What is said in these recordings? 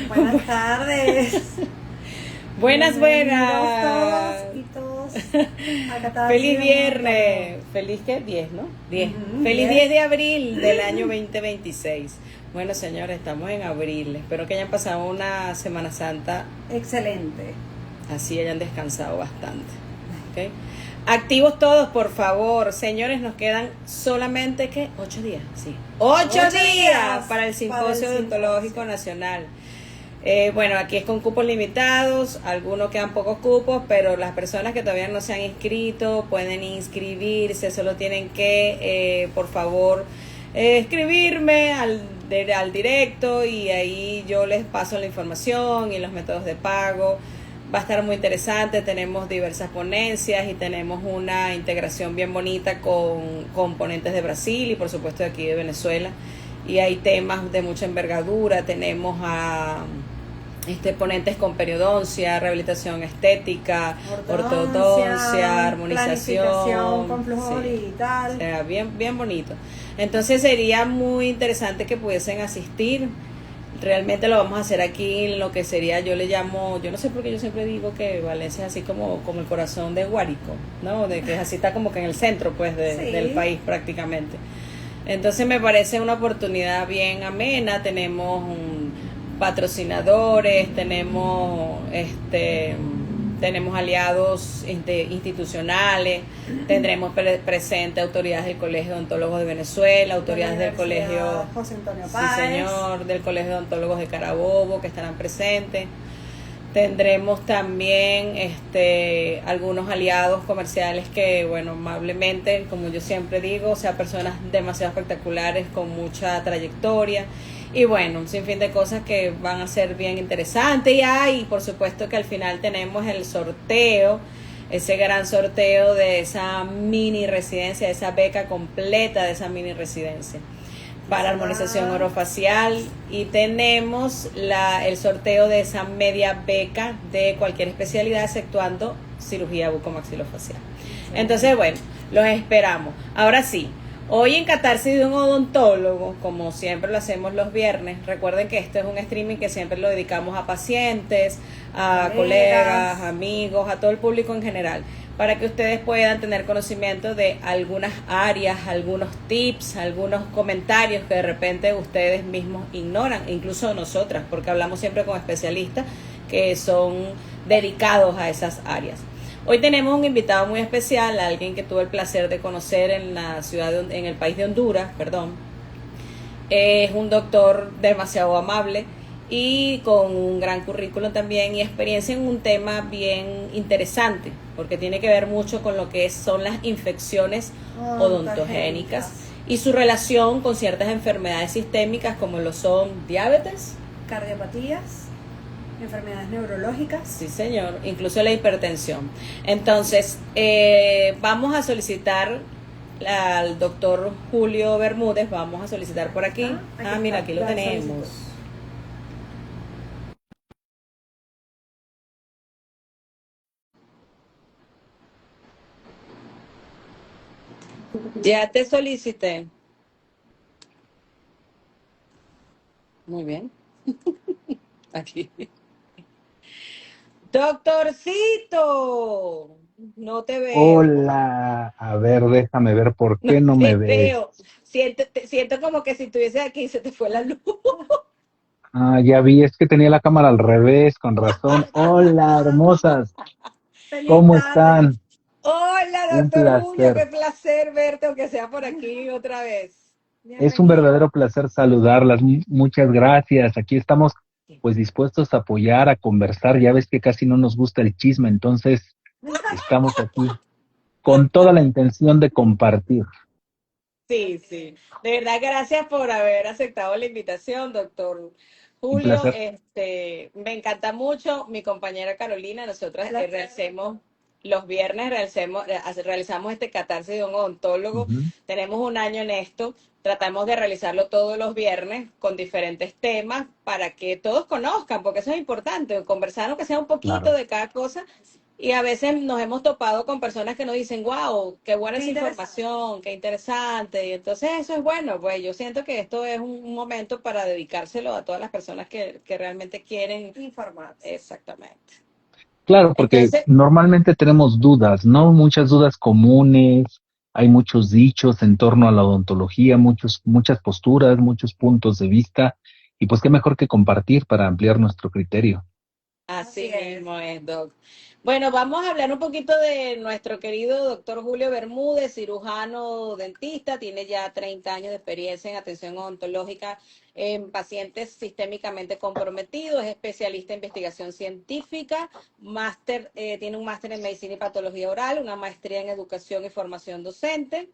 Buenas tardes. Buenas, Bienvenidos buenas. todos y todos a Catarsis Feliz de viernes. Monólogo. Feliz qué? 10, ¿no? 10. Ujú, Feliz 10. 10 de abril del año 2026. Bueno, señores, estamos en abril. Espero que hayan pasado una Semana Santa Excelente. así, hayan descansado bastante. ¿Ok? Activos todos, por favor. Señores, nos quedan solamente, ¿qué? 8 días. Sí. 8 8 días días para el para el Simposio Odontológico simposio. Nacional. Bueno, aquí es con cupos limitados, algunos quedan pocos cupos, pero las personas que todavía no se han inscrito pueden inscribirse, solo tienen que, por favor, escribirme al directo y ahí yo les paso la información y los métodos de pago. Va a estar muy interesante, tenemos diversas ponencias y tenemos una integración bien bonita con componentes de Brasil y por supuesto de aquí de Venezuela. Y hay temas de mucha envergadura, tenemos a ponentes con periodoncia, rehabilitación estética, ortodoncia, Planificación armonización, con flujo sí, o digital. sea, bien, bien bonito. Entonces sería muy interesante que pudiesen asistir. Realmente lo vamos a hacer aquí en lo que sería, yo le llamo, yo no sé por qué yo siempre digo que Valencia es así como el corazón de Guárico, ¿no? De que es así, está como que en el centro, pues, del Sí. país prácticamente. Entonces me parece una oportunidad bien amena. Tenemos patrocinadores, tenemos aliados institucionales, tendremos presente autoridades del Colegio de Odontólogos de Venezuela, De la autoridades del Colegio, Universidad José Antonio sí Páez. señor, del Colegio de Odontólogos de Carabobo, que estarán presentes. Tendremos también algunos aliados comerciales que, bueno, amablemente, como yo siempre digo, o sea, personas demasiado espectaculares con mucha trayectoria y bueno, un sinfín de cosas que van a ser bien interesantes. Y por supuesto que al final tenemos el sorteo, ese gran sorteo de esa mini residencia, de esa beca completa de esa mini residencia para armonización orofacial y tenemos el sorteo de esa media beca de cualquier especialidad exceptuando cirugía bucomaxilofacial. Entonces, bueno, los esperamos. Ahora sí, hoy en Catarsis de un odontólogo, como siempre lo hacemos los viernes, recuerden que este es un streaming que siempre lo dedicamos a pacientes, a colegas, amigos, a todo el público en general, para que ustedes puedan tener conocimiento de algunas áreas, algunos tips, algunos comentarios que de repente ustedes mismos ignoran, incluso nosotras, porque hablamos siempre con especialistas que son dedicados a esas áreas. Hoy tenemos un invitado muy especial, alguien que tuve el placer de conocer en la en el país de Honduras, perdón. Es un doctor demasiado amable y con un gran currículum también y experiencia en un tema bien interesante, porque tiene que ver mucho con lo que son las infecciones odontogénicas y su relación con ciertas enfermedades sistémicas como lo son diabetes, Cardiopatías, enfermedades neurológicas. sí señor, incluso la hipertensión. Entonces, vamos a solicitar al doctor Julio Bermúdez, vamos a solicitar por aquí. Mira, aquí lo tenemos. Ya te solicité. Muy bien. Aquí. Doctorcito, no te veo. Hola, a ver, déjame ver por No qué no me te ves. veo. Siento como que si estuviese aquí se te fue la luz. Ah, ya vi, es que tenía la cámara al revés, con razón. Hola, hermosas, Feliz ¿cómo tarde. están? Hola, Un doctor Julio, placer. qué placer verte, aunque sea por aquí otra vez. Es un verdadero Bienvenido. placer saludarlas. Muchas gracias. Aquí estamos pues dispuestos a apoyar, a conversar. Ya ves que casi no nos gusta el chisme, entonces estamos aquí con toda la intención de compartir. Sí, sí. De verdad, gracias por haber aceptado la invitación, doctor Un Julio. placer. Me encanta mucho. Mi compañera Carolina, nosotros La- realicemos los viernes, realizamos este catarsis de un odontólogo. Ujú, Tenemos un año en esto. Tratamos de realizarlo todos los viernes con diferentes temas para que todos conozcan, porque eso es importante, conversar aunque sea un poquito claro. de cada cosa Y a veces nos hemos topado con personas que nos dicen, wow, qué buena Qué esa interesante. información, qué interesante. Y entonces eso es bueno, pues yo siento que esto es un momento para dedicárselo a todas las personas que realmente quieren. Informarse. Exactamente. Claro, porque Entonces, normalmente tenemos dudas, ¿no? Muchas dudas comunes, hay muchos dichos en torno a la odontología, muchas posturas, muchos puntos de vista, y pues qué mejor que compartir para ampliar nuestro criterio. así Así es. mismo es, Doc. Bueno, vamos a hablar un poquito de nuestro querido doctor Julio Bermúdez, cirujano dentista, tiene ya 30 años de experiencia en atención odontológica en pacientes sistémicamente comprometidos, es especialista en investigación científica, tiene un máster en medicina y patología oral, una maestría en educación y formación docente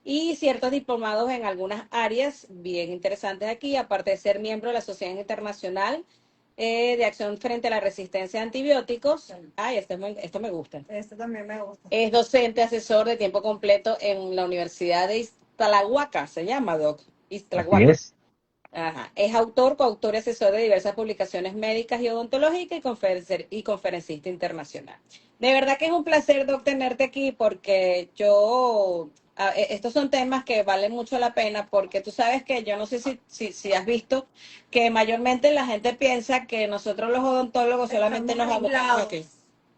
y ciertos diplomados en algunas áreas bien interesantes aquí, aparte de ser miembro de la Sociedad Internacional de acción frente a la resistencia a antibióticos. Ay, esto me gusta. Esto también me gusta. Es docente asesor de tiempo completo en la Universidad de Iztalahuaca, se llama, Doc. Así Iztalahuaca. es. Ajá. Es autor, coautor y asesor de diversas publicaciones médicas y odontológicas y conferencista internacional. De verdad que es un placer, Doc, tenerte aquí porque estos son temas que valen mucho la pena porque tú sabes que yo no sé si has visto que mayormente la gente piensa que nosotros los odontólogos solamente nos Estamos abocamos aislados. aquí.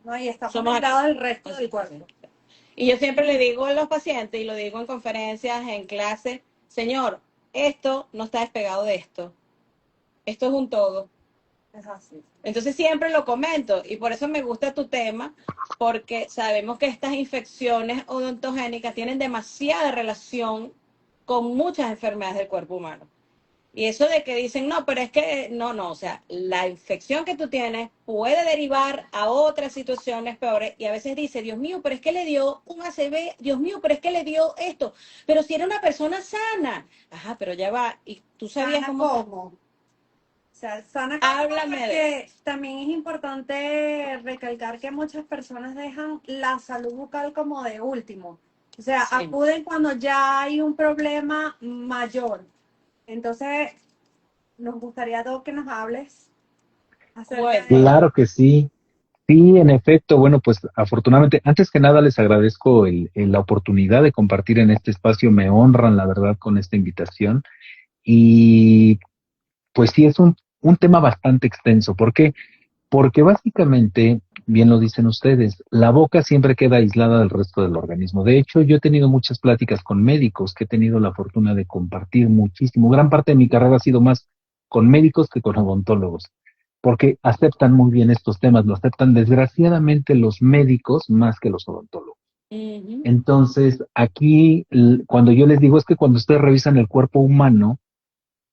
No, y estamos Somos aquí. aislados del resto del cuerpo. Y yo siempre le digo a los pacientes y lo digo en conferencias, en clase, señor, esto no está despegado de esto. Esto es un todo. Es así. Entonces siempre lo comento y por eso me gusta tu tema, porque sabemos que estas infecciones odontogénicas tienen demasiada relación con muchas enfermedades del cuerpo humano. Y eso de que dicen, no, pero es que no, o sea, la infección que tú tienes puede derivar a otras situaciones peores y a veces dice, Dios mío, pero es que le dio un ACV, Dios mío, pero es que le dio esto, pero si era una persona sana, ajá, pero ya va, y tú sabías ¿Sana cómo. cómo? O sea, sana cómo Háblame de porque también es importante recalcar que muchas personas dejan la salud bucal como de último. O sea, sí. acuden cuando ya hay un problema mayor. Entonces, nos gustaría, Doc, que nos hables acerca de... Claro que sí. Sí, en efecto, bueno, pues afortunadamente, antes que nada les agradezco la oportunidad de compartir en este espacio, me honran la verdad con esta invitación y pues sí, es un tema bastante extenso. ¿Por qué? Porque básicamente, bien lo dicen ustedes, la boca siempre queda aislada del resto del organismo. De hecho, yo he tenido muchas pláticas con médicos que he tenido la fortuna de compartir muchísimo. Gran parte de mi carrera ha sido más con médicos que con odontólogos, porque aceptan muy bien estos temas, lo aceptan desgraciadamente los médicos más que los odontólogos. Ujú. Entonces, aquí, cuando yo les digo es que cuando ustedes revisan el cuerpo humano,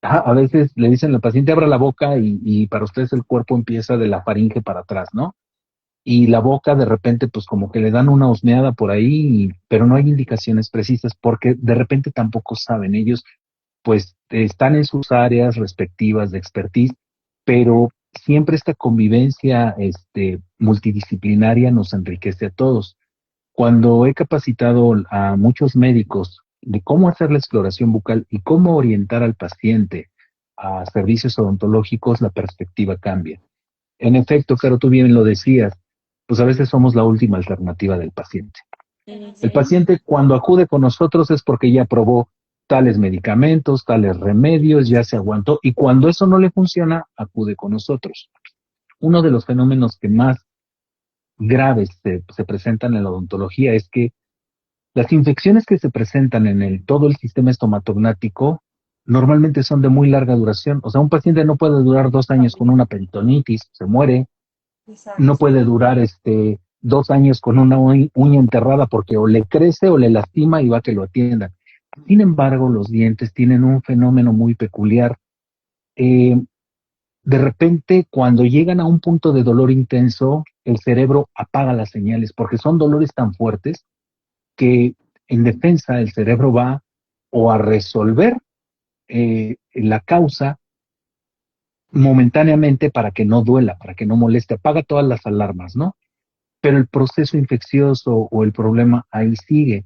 a veces le dicen al paciente abra la boca y para ustedes el cuerpo empieza de la faringe para atrás, ¿no? Y la boca de repente pues como que le dan una husmeada por ahí, pero no hay indicaciones precisas porque de repente tampoco saben. Ellos pues están en sus áreas respectivas de expertise, pero siempre esta convivencia multidisciplinaria nos enriquece a todos. Cuando he capacitado a muchos médicos de cómo hacer la exploración bucal y cómo orientar al paciente a servicios odontológicos, la perspectiva cambia. En efecto, Caro, tú bien lo decías, pues a veces somos la última alternativa del paciente. El Ujú. paciente cuando acude con nosotros es porque ya probó tales medicamentos, tales remedios, ya se aguantó y cuando eso no le funciona, acude con nosotros. Uno de los fenómenos que más graves se presentan en la odontología es que las infecciones que se presentan en todo el sistema estomatognático normalmente son de muy larga duración. O sea, un paciente no puede durar 2 años con una peritonitis, se muere. No Exacto. puede durar 2 años con una uña enterrada porque o le crece o le lastima y va a que lo atiendan. Sin embargo, los dientes tienen un fenómeno muy peculiar. Eh, de repente, cuando llegan a un punto de dolor intenso, el cerebro apaga las señales porque son dolores tan fuertes que en defensa el cerebro va o a resolver la causa momentáneamente para que no duela, para que no moleste, apaga todas las alarmas, ¿no? Pero el proceso infeccioso o el problema ahí sigue.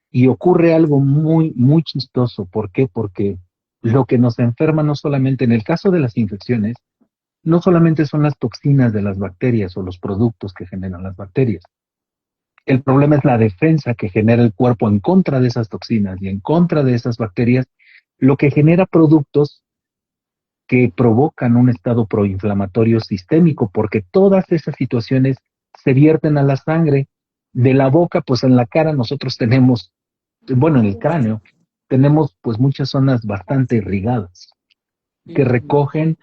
Y ocurre algo muy, muy chistoso. ¿Por qué? Porque lo que nos enferma no solamente en el caso de las infecciones, no solamente son las toxinas de las bacterias o los productos que generan las bacterias. El problema es la defensa que genera el cuerpo en contra de esas toxinas y en contra de esas bacterias, lo que genera productos que provocan un estado proinflamatorio sistémico, porque todas esas situaciones se vierten a la sangre. De la boca, pues en la cara nosotros tenemos, bueno, en el cráneo, tenemos pues muchas zonas bastante irrigadas que Ujú. recogen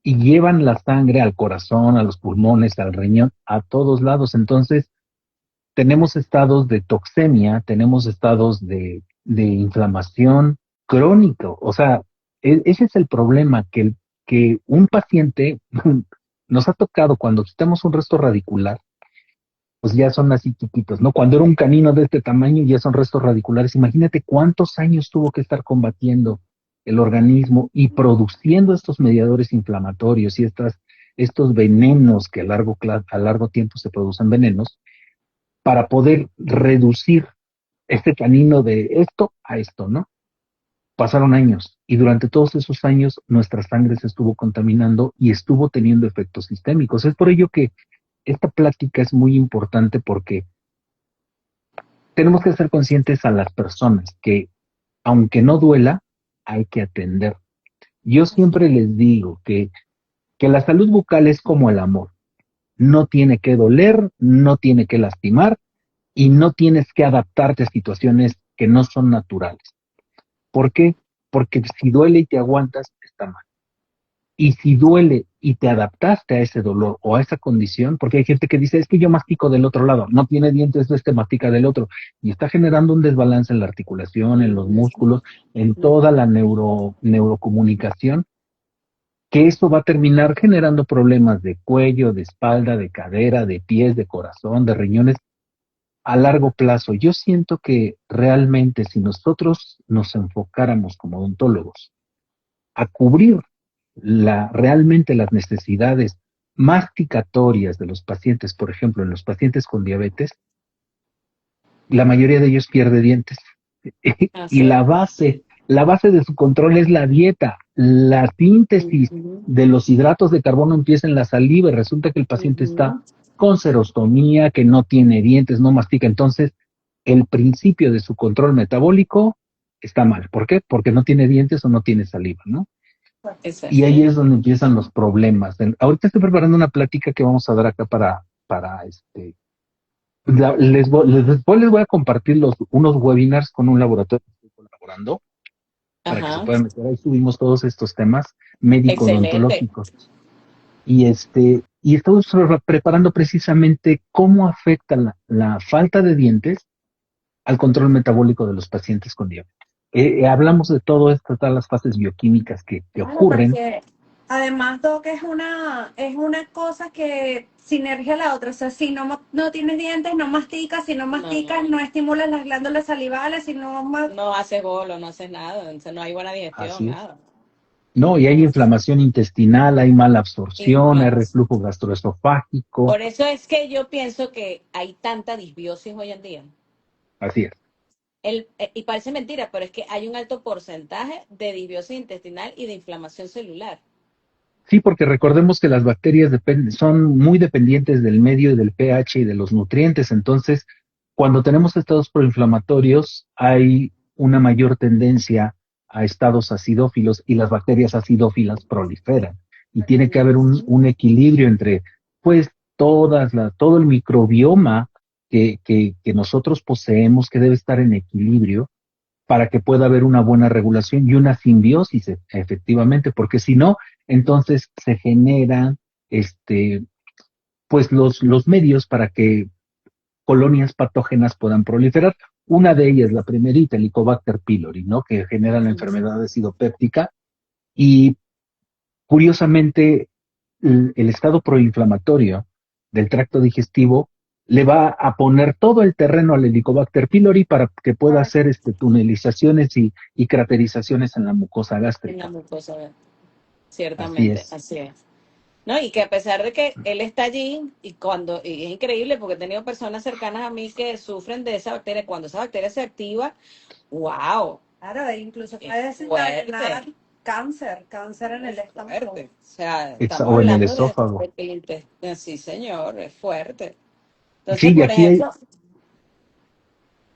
y llevan la sangre al corazón, a los pulmones, al riñón, a todos lados. Entonces, tenemos estados de toxemia, tenemos estados de inflamación crónico. O sea, ese es el problema, que un paciente nos ha tocado cuando quitamos un resto radicular, pues ya son así chiquitos, ¿no? Cuando era un canino de este tamaño ya son restos radiculares. Imagínate cuántos años tuvo que estar combatiendo el organismo y produciendo estos mediadores inflamatorios y estos venenos que a largo tiempo se producen venenos para poder reducir este canino de esto a esto, ¿no? Pasaron años y durante todos esos años nuestra sangre se estuvo contaminando y estuvo teniendo efectos sistémicos. Es por ello que esta plática es muy importante porque tenemos que ser conscientes a las personas que, aunque no duela, hay que atender. Yo siempre les digo que la salud bucal es como el amor. No tiene que doler, no tiene que lastimar y no tienes que adaptarte a situaciones que no son naturales. ¿Por qué? Porque si duele y te aguantas, está mal. Y si duele y te adaptaste a ese dolor o a esa condición, porque hay gente que dice, es que yo mastico del otro lado, no tiene dientes, este mastica del otro, y está generando un desbalance en la articulación, en los músculos, en toda la neurocomunicación, que eso va a terminar generando problemas de cuello, de espalda, de cadera, de pies, de corazón, de riñones a largo plazo. Yo siento que realmente si nosotros nos enfocáramos como odontólogos a cubrir realmente las necesidades masticatorias de los pacientes, por ejemplo, en los pacientes con diabetes, la mayoría de ellos pierde dientes. Y Así es. la base de su control es la dieta. La síntesis Ujú, de los hidratos de carbono empieza en la saliva y resulta que el paciente está ujú. con serostomía, que no tiene dientes, no mastica. Entonces, el principio de su control metabólico está mal. ¿Por qué? Porque no tiene dientes o no tiene saliva, ¿no? Y Exacto. ahí es donde empiezan los problemas. Ahorita estoy preparando una plática que vamos a dar acá para después les voy a compartir unos webinars con un laboratorio que estoy colaborando para que se Ajá. puedan meter. Ahí subimos todos estos temas Excelente. médico-odontológicos. Y estamos preparando precisamente cómo afecta la falta de dientes al control metabólico de los pacientes con diabetes. Hablamos de todo esto, todas las fases bioquímicas que Claro, ocurren. porque además Doc es una cosa que sinergia a la otra. O sea, si no tienes dientes, no masticas, si no masticas, No, no estimulas las glándulas salivales, si no no haces bolo, no haces nada, o sea, no hay buena digestión, Así es. nada. No, y hay No, inflamación intestinal, hay mala absorción, hay inflamación. reflujo gastroesofágico. Por eso es que yo pienso que hay tanta disbiosis hoy en día. Así es. Y parece mentira, pero es que hay un alto porcentaje de disbiosis intestinal y de inflamación celular. Sí, porque recordemos que las bacterias son muy dependientes del medio y del pH y de los nutrientes. Entonces, cuando tenemos estados proinflamatorios, hay una mayor tendencia a estados acidófilos y las bacterias acidófilas proliferan. Y tiene que haber un equilibrio entre, pues, todo el microbioma que nosotros poseemos, que debe estar en equilibrio para que pueda haber una buena regulación y una simbiosis, efectivamente, porque si no, entonces se generan pues los medios para que colonias patógenas puedan proliferar. Una de ellas, la primerita, el Helicobacter pylori, ¿no? Que genera la enfermedad acidopéptica y curiosamente el estado proinflamatorio del tracto digestivo le va a poner todo el terreno al Helicobacter pylori para que pueda hacer tunelizaciones y craterizaciones en la mucosa En la gástrica. mucosa, Así ciertamente, es. así es. No, y que a pesar de que él está allí, y es increíble porque he tenido personas cercanas a mí que sufren de esa bacteria, cuando esa bacteria se activa, wow, claro, e incluso es puede desencadenar fuerte. cáncer en el estómago. Fuerte. O sea, estamos O en el hablando esófago. de que el intestino, sí, señor, es fuerte. Entonces, Sí, y por aquí hay, ejemplo,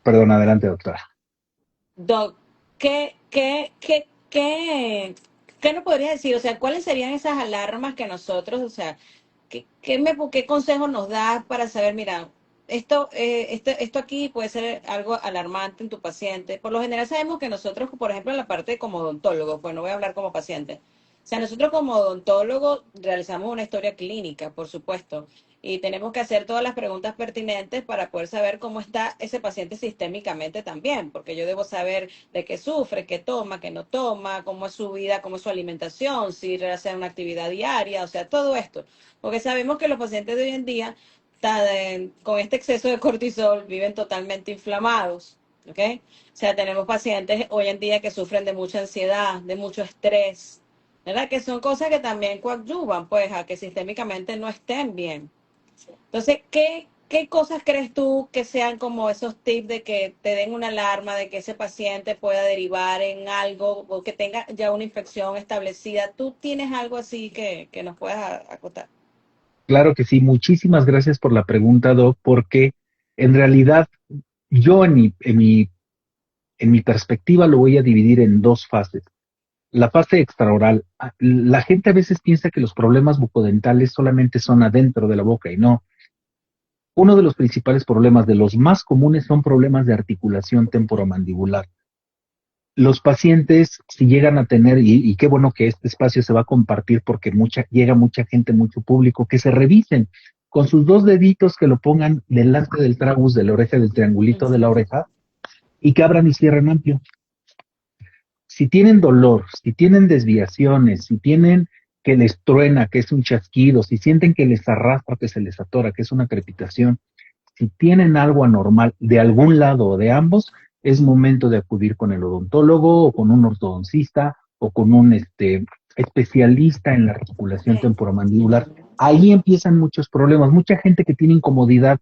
perdón, adelante, doctora. Doc, ¿qué nos podrías decir? O sea, ¿cuáles serían esas alarmas que nosotros, o sea, qué consejos nos das para saber, mira, esto aquí puede ser algo alarmante en tu paciente? Por lo general sabemos que nosotros, por ejemplo, en la parte de como odontólogos, pues no voy a hablar como paciente. O sea, nosotros como odontólogos realizamos una historia clínica, por supuesto, y tenemos que hacer todas las preguntas pertinentes para poder saber cómo está ese paciente sistémicamente también, porque yo debo saber de qué sufre, qué toma, qué no toma, cómo es su vida, cómo es su alimentación, si realiza una actividad diaria, o sea, todo esto. Porque sabemos que los pacientes de hoy en día, con este exceso de cortisol, viven totalmente inflamados, ¿ok? O sea, tenemos pacientes hoy en día que sufren de mucha ansiedad, de mucho estrés, ¿verdad? Que son cosas que también coadyuvan, pues, a que sistémicamente no estén bien. Entonces, ¿qué cosas crees tú que sean como esos tips de que te den una alarma de que ese paciente pueda derivar en algo o que tenga ya una infección establecida? ¿Tú tienes algo así que nos puedas acotar? Claro que sí, muchísimas gracias por la pregunta, Doc, porque en realidad yo en mi perspectiva lo voy a dividir en dos fases. La fase extraoral. La gente a veces piensa que los problemas bucodentales solamente son adentro de la boca y no. Uno de los principales problemas, de los más comunes, son problemas de articulación temporomandibular. Los pacientes, si llegan a tener, y qué bueno que este espacio se va a compartir porque llega mucha gente, mucho público, que se revisen con sus dos deditos, que lo pongan delante del tragus de la oreja, del triangulito de la oreja, y que abran y cierren amplio. Si tienen dolor, si tienen desviaciones, si tienen que les truena, que es un chasquido, si sienten que les arrastra, que se les atora, que es una crepitación, si tienen algo anormal de algún lado o de ambos, es momento de acudir con el odontólogo o con un ortodoncista o con un especialista en la articulación temporomandibular. Ahí empiezan muchos problemas. Mucha gente que tiene incomodidad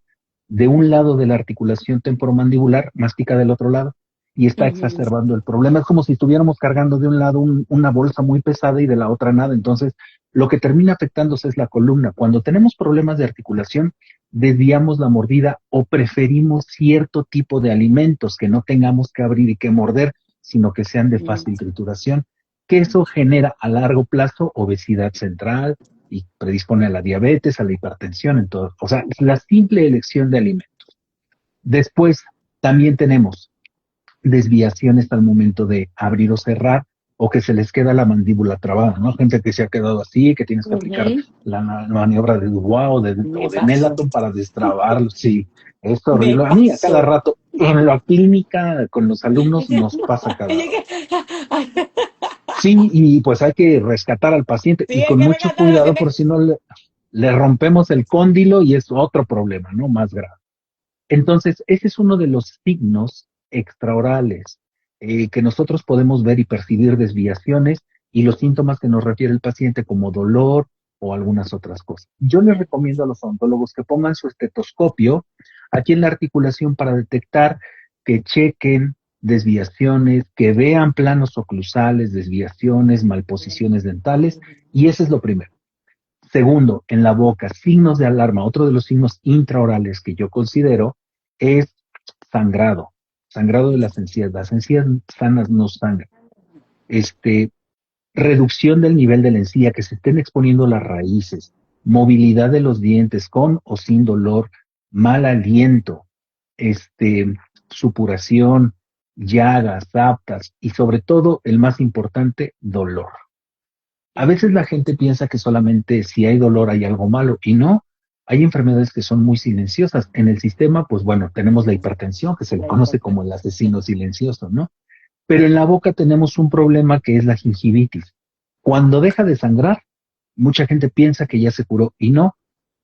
de un lado de la articulación temporomandibular mastica del otro lado y está Ujú. exacerbando el problema. Es como si estuviéramos cargando de un lado una bolsa muy pesada y de la otra nada. Entonces, lo que termina afectándose es la columna. Cuando tenemos problemas de articulación, desviamos la mordida o preferimos cierto tipo de alimentos que no tengamos que abrir y que morder, sino que sean de fácil trituración, que eso genera a largo plazo obesidad central y predispone a la diabetes, a la hipertensión, en todo. O sea, la simple elección de alimentos. Después, también tenemos desviaciones al momento de abrir o cerrar, o que se les queda la mandíbula trabada, ¿no? Gente que se ha quedado así, que tienes que aplicar Ujú. la maniobra de Dubois Me o de pasó. Nelaton para destrabarlo. Sí, es Me horrible. A mí a cada pasó. rato, en la clínica con los alumnos Y nos pasa cada rato. que- Sí, y pues hay que rescatar al paciente Sí, y hay con que mucho rescatarlo. cuidado por si no le rompemos el cóndilo y es otro problema, ¿no? Más grave. Entonces, ese es uno de los signos extraorales que nosotros podemos ver y percibir desviaciones y los síntomas que nos refiere el paciente como dolor o algunas otras cosas. Yo les recomiendo a los odontólogos que pongan su estetoscopio aquí en la articulación para detectar, que chequen desviaciones, que vean planos oclusales, desviaciones, malposiciones dentales, y ese es lo primero. Segundo, en la boca, signos de alarma. Otro de los signos intraorales que yo considero es sangrado, sangrado de las encías. Las encías sanas no sangran. Este, reducción del nivel de la encía, que se estén exponiendo las raíces, movilidad de los dientes con o sin dolor, mal aliento, supuración, llagas, aptas y sobre todo, el más importante, dolor. A veces la gente piensa que solamente si hay dolor hay algo malo y no. Hay enfermedades que son muy silenciosas. En el sistema, pues bueno, tenemos la hipertensión, que se le conoce como el asesino silencioso, ¿no? Pero en la boca tenemos un problema que es la gingivitis. Cuando deja de sangrar, mucha gente piensa que ya se curó y no.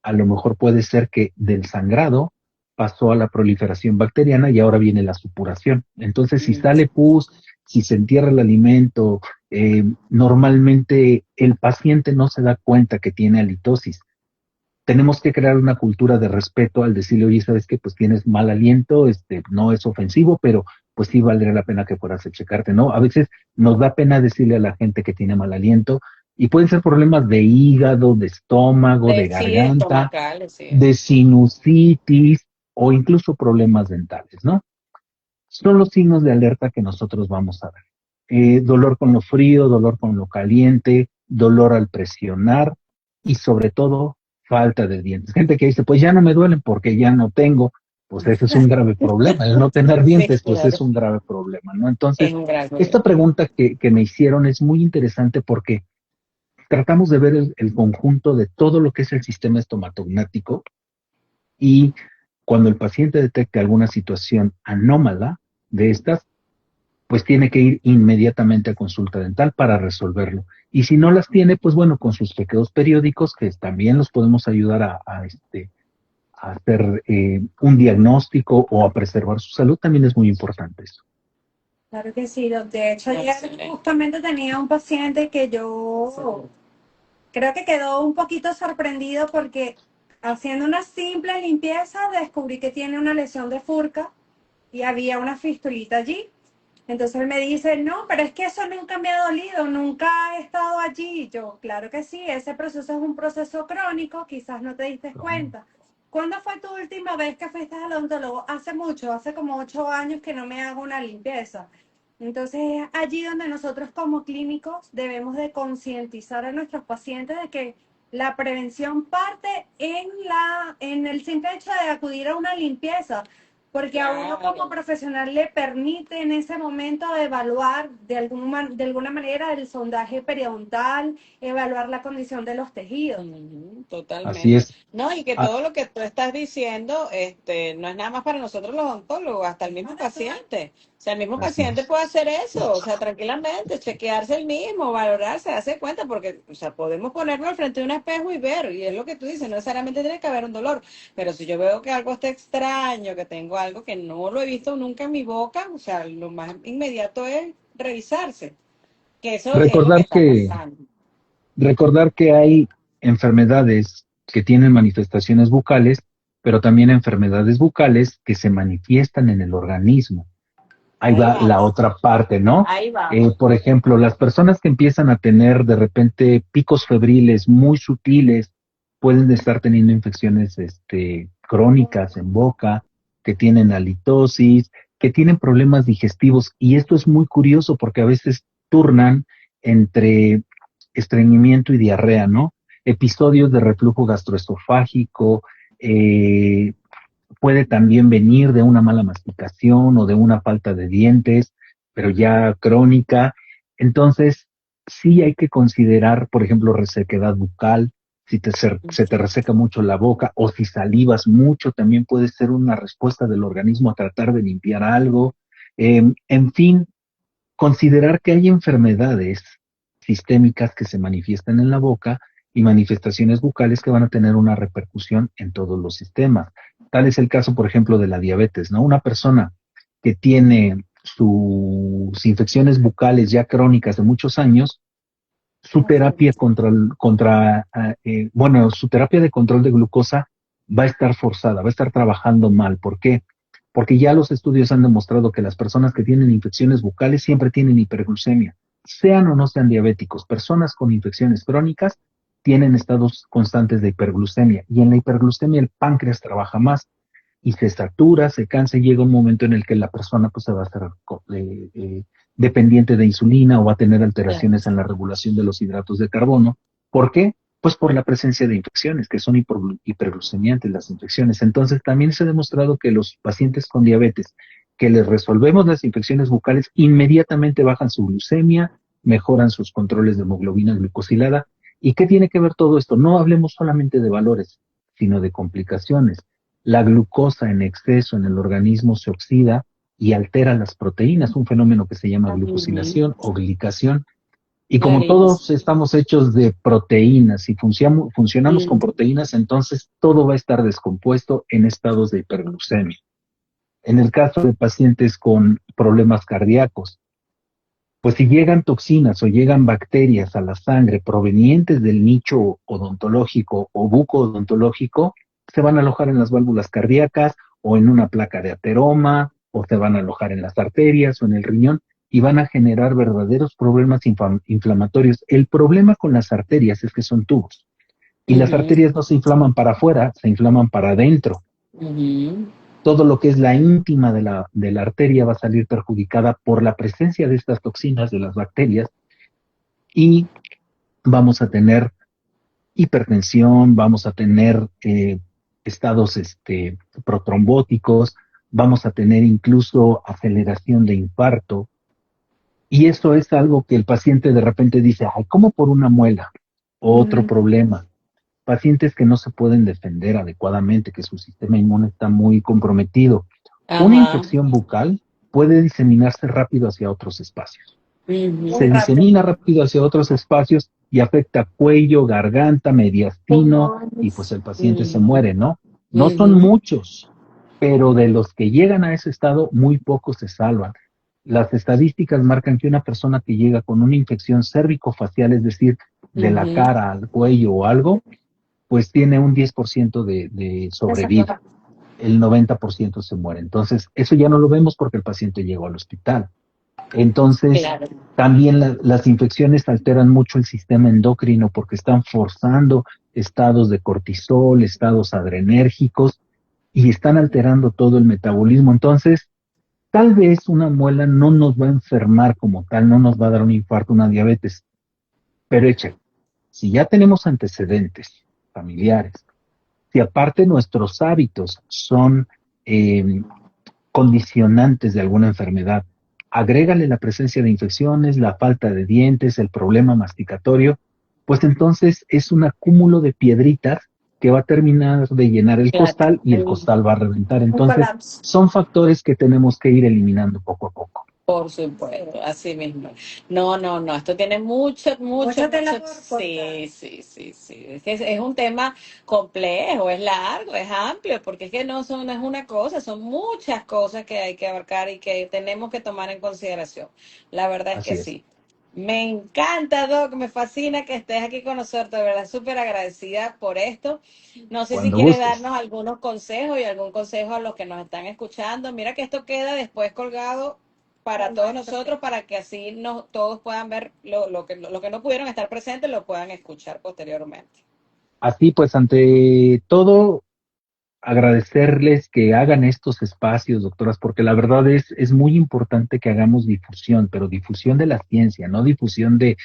A lo mejor puede ser que del sangrado pasó a la proliferación bacteriana y ahora viene la supuración. Entonces, si sale pus, si se entierra el alimento, normalmente el paciente no se da cuenta que tiene halitosis. Tenemos que crear una cultura de respeto al decirle, oye, ¿sabes qué? Pues tienes mal aliento, no es ofensivo, pero pues sí valdría la pena que fueras a checarte, ¿no? A veces nos da pena decirle a la gente que tiene mal aliento y pueden ser problemas de hígado, de estómago, de Sí, garganta, estomacales, sí. de sinusitis o incluso problemas dentales, ¿no? Son los signos de alerta que nosotros vamos a ver. Dolor con lo frío, dolor con lo caliente, dolor al presionar y sobre todo falta de dientes. Gente que dice, pues ya no me duelen porque ya no tengo, pues ese es un grave problema. El no tener Sí, dientes, pues es claro. un grave problema, ¿no? Es Entonces, un gran esta problema. pregunta que me hicieron es muy interesante porque tratamos de ver el conjunto de todo lo que es el sistema estomatognático y cuando el paciente detecte alguna situación anómala de estas, pues tiene que ir inmediatamente a consulta dental para resolverlo. Y si no las tiene, pues bueno, con sus chequeos periódicos, que también los podemos ayudar a hacer un diagnóstico o a preservar su salud, también es muy importante eso. Claro que sí. De hecho, ayer Excelente. justamente tenía un paciente que yo creo que quedó un poquito sorprendido porque haciendo una simple limpieza descubrí que tiene una lesión de furca y había una fistulita allí. Entonces él me dice, no, pero es que eso nunca me ha dolido, nunca he estado allí. Y yo, claro que sí, ese proceso es un proceso crónico, quizás no te diste cuenta. ¿Cuándo fue tu última vez que fuiste al odontólogo? Hace mucho, hace como 8 años que no me hago una limpieza. Entonces es allí donde nosotros como clínicos debemos de concientizar a nuestros pacientes de que la prevención parte en el simple hecho de acudir a una limpieza. Porque a uno como profesional le permite en ese momento evaluar de alguna manera el sondaje periodontal, evaluar la condición de los tejidos. Así Totalmente. es. No, y que Ah, todo lo que tú estás diciendo, no es nada más para nosotros los odontólogos, hasta el mismo paciente. O sea, el mismo así paciente es. puede hacer eso, o sea, tranquilamente, chequearse el mismo, valorarse, darse cuenta, porque, o sea, podemos ponernos al frente de un espejo y ver, y es lo que tú dices, no necesariamente tiene que haber un dolor, pero si yo veo que algo está extraño, que tengo algo que no lo he visto nunca en mi boca, o sea, lo más inmediato es revisarse, que eso es lo que Recordar está que, pasando. recordar que hay enfermedades que tienen manifestaciones bucales, pero también enfermedades bucales que se manifiestan en el organismo. Ahí Ahí va la vamos, otra parte, ¿no? ahí vamos. Por ejemplo, las personas que empiezan a tener de repente picos febriles muy sutiles pueden estar teniendo infecciones crónicas en boca, que tienen halitosis, que tienen problemas digestivos. Y esto es muy curioso porque a veces turnan entre estreñimiento y diarrea, ¿no? Episodios de reflujo gastroesofágico, eh, puede también venir de una mala masticación o de una falta de dientes, pero ya crónica. Entonces, sí hay que considerar, por ejemplo, resequedad bucal, si se te reseca mucho la boca o si salivas mucho, también puede ser una respuesta del organismo a tratar de limpiar algo. En fin, considerar que hay enfermedades sistémicas que se manifiestan en la boca y manifestaciones bucales que van a tener una repercusión en todos los sistemas. Tal es el caso, por ejemplo, de la diabetes, ¿no? Una persona que tiene sus infecciones bucales ya crónicas de muchos años, su terapia su terapia de control de glucosa va a estar forzada, va a estar trabajando mal. ¿Por qué? Porque ya los estudios han demostrado que las personas que tienen infecciones bucales siempre tienen hiperglucemia, sean o no sean diabéticos. Personas con infecciones crónicas tienen estados constantes de hiperglucemia y en la hiperglucemia el páncreas trabaja más y se satura, se cansa y llega un momento en el que la persona pues se va a hacer dependiente de insulina o va a tener Claro. alteraciones en la regulación de los hidratos de carbono. ¿Por qué? Pues por la presencia de infecciones, que son hiperglucemiantes las infecciones. Entonces también se ha demostrado que los pacientes con diabetes, que les resolvemos las infecciones bucales, inmediatamente bajan su glucemia, mejoran sus controles de hemoglobina glucosilada. ¿Y qué tiene que ver todo esto? No hablemos solamente de valores, sino de complicaciones. La glucosa en exceso en el organismo se oxida y altera las proteínas, un fenómeno que se llama Ujú. glucosilación o glicación. Y como Clarísimo. todos estamos hechos de proteínas y funcionamos con Mm. proteínas, entonces todo va a estar descompuesto en estados de hiperglucemia. En el caso de pacientes con problemas cardíacos, pues si llegan toxinas o llegan bacterias a la sangre provenientes del nicho odontológico o buco odontológico, se van a alojar en las válvulas cardíacas o en una placa de ateroma o se van a alojar en las arterias o en el riñón y van a generar verdaderos problemas inflamatorios. El problema con las arterias es que son tubos y las Ujú, arterias no se inflaman para afuera, se inflaman para adentro. ujú. Todo lo que es la íntima de la arteria va a salir perjudicada por la presencia de estas toxinas, de las bacterias, y vamos a tener hipertensión, vamos a tener estados protrombóticos, vamos a tener incluso aceleración de infarto. Y eso es algo que el paciente de repente dice, ay, ¿cómo por una muela? Otro Ujú. problema. Pacientes que no se pueden defender adecuadamente, que su sistema inmune está muy comprometido. Una Ajá. infección bucal puede diseminarse rápido hacia otros espacios. Ujú. Muy Se rápido. disemina rápido hacia otros espacios y afecta cuello, garganta, mediastino, y pues Pulmones. el paciente se Ujú. muere, ¿no? No son Ujú. muchos, pero de los que llegan a ese estado, muy pocos se salvan. Las estadísticas marcan que una persona que llega con una infección cérvico-facial, es decir, de la Ujú. cara al cuello o algo, pues tiene un 10% de sobrevida. Exacto. El 90% se muere. Entonces, eso ya no lo vemos porque el paciente llegó al hospital. Entonces, Claro. también las infecciones alteran mucho el sistema endocrino porque están forzando estados de cortisol, estados adrenérgicos y están alterando todo el metabolismo. Entonces, tal vez una muela no nos va a enfermar como tal, no nos va a dar un infarto, una diabetes, pero eche, si ya tenemos antecedentes familiares, si aparte nuestros hábitos son eh, condicionantes de alguna enfermedad, agrégale la presencia de infecciones, la falta de dientes, el problema masticatorio, pues entonces es un acúmulo de piedritas que va a terminar de llenar el Claro. costal y el Ujú. costal va a reventar. Un Entonces, colapso. son factores que tenemos que ir eliminando poco a poco. Por supuesto, así mismo. No, no, no, esto tiene mucho, mucho, Mucha tela mucho. por cortar. Sí, sí, sí, sí. Es que es un tema complejo, es largo, es amplio, porque es que no es una cosa, son muchas cosas que hay que abarcar y que tenemos que tomar en consideración. La verdad es que Así es. sí. Me encanta, Doc, me fascina que estés aquí con nosotros, de verdad, súper agradecida por esto. No sé si Cuando quieres gustes. darnos algunos consejos y algún consejo a los que nos están escuchando. Mira que esto queda después colgado para todos nosotros, para que así todos puedan ver lo que no pudieron estar presentes, lo puedan escuchar posteriormente. Así pues, ante todo, agradecerles que hagan estos espacios, doctoras, porque la verdad es muy importante que hagamos difusión, pero difusión de la ciencia, no difusión de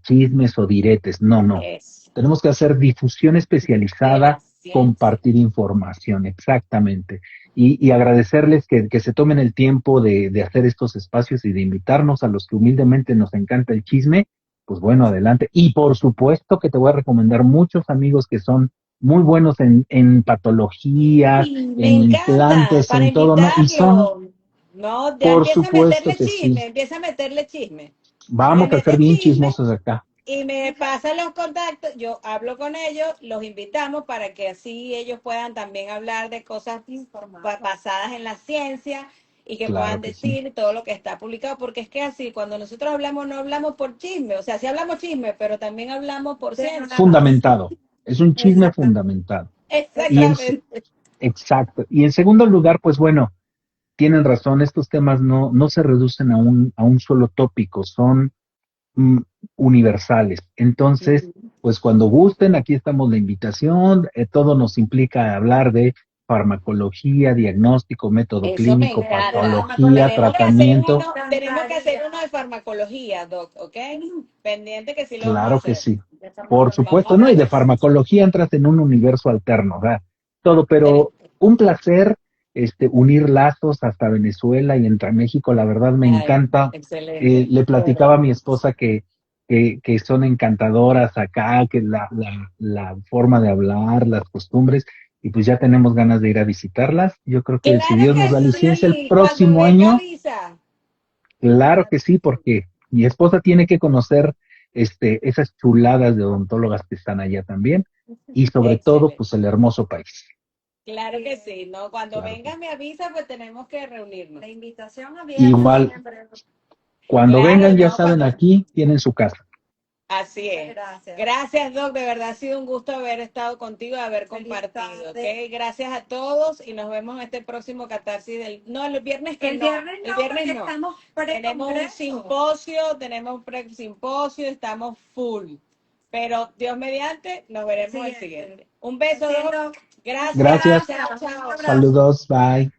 chismes o diretes, no, no. Es Tenemos que hacer difusión de la especializada, ciencia. compartir información, exactamente. Y agradecerles que se tomen el tiempo de hacer estos espacios y de invitarnos a los que humildemente nos encanta el chisme, pues bueno, adelante. Y por supuesto que te voy a recomendar muchos amigos que son muy buenos en patologías, Y me en encanta, implantes, para en todo, ¿no? Y son, invitarlo. No, ya por empieza a supuesto meterle que sí. chisme, empieza a meterle chisme. Le Vamos a ser mete bien chisme chismosos acá. y me pasa los contactos, yo hablo con ellos, los invitamos para que así ellos puedan también hablar de cosas basadas en la ciencia y que Claro puedan que sí. decir todo lo que está publicado, porque es que así, cuando nosotros hablamos, no hablamos por chisme, o sea, sí hablamos chisme, pero también hablamos por De ciencia. una base. Fundamentado. Es un chisme Exactamente. fundamentado. Y en, Exactamente. Exactamente. exacto. Y en segundo lugar, pues bueno, tienen razón, estos temas no se reducen a un solo tópico, son mm, universales. Entonces, pues cuando gusten, aquí estamos la invitación. Todo nos implica hablar de farmacología, diagnóstico, método Eso me clínico, encanta. patología, Farmacología tratamiento. Tenemos que hacer encantaría. uno de farmacología, Doc, ¿ok? Pendiente que sí lo vamos a Claro que hacer. sí, De por Vamos supuesto, farmacología. a ¿no? Y de planear. farmacología entras en un universo alterno, ¿verdad? Todo, pero un placer unir lazos hasta Venezuela y entre México, la verdad me Ay, encanta. excelente. Le De platicaba a verdad. mi esposa que son encantadoras acá, que la forma de hablar, las costumbres, y pues ya tenemos ganas de ir a visitarlas. Yo creo que si Claro Dios nos que da licencia el sí. Cuando próximo venga, año, avisa. claro que sí, porque mi esposa tiene que conocer esas chuladas de odontólogas que están allá también y sobre todo Excelente. pues el hermoso país. Claro que sí, ¿no? Cuando Claro que vengas sí. me avisa, pues tenemos que reunirnos. La invitación abierta Igual, siempre. cuando Claro, vengan ya ¿no? saben Cuando aquí tienen su casa. Así Muchas es. gracias. Gracias, Doc. De verdad ha sido un gusto haber estado contigo y haber Feliz compartido. tarde. ¿Ok? Gracias a todos y nos vemos en este próximo catarsis del. No, el viernes que El no. viernes El no, viernes porque no. estamos Tenemos un pre-congreso. simposio, estamos full. Pero Dios mediante, nos veremos el Siguiente. siguiente. Un beso, Así es, Doc. Doc. Muchas Gracias. Gracias. Chao, gracias. Un chao. abrazo. Saludos. Bye.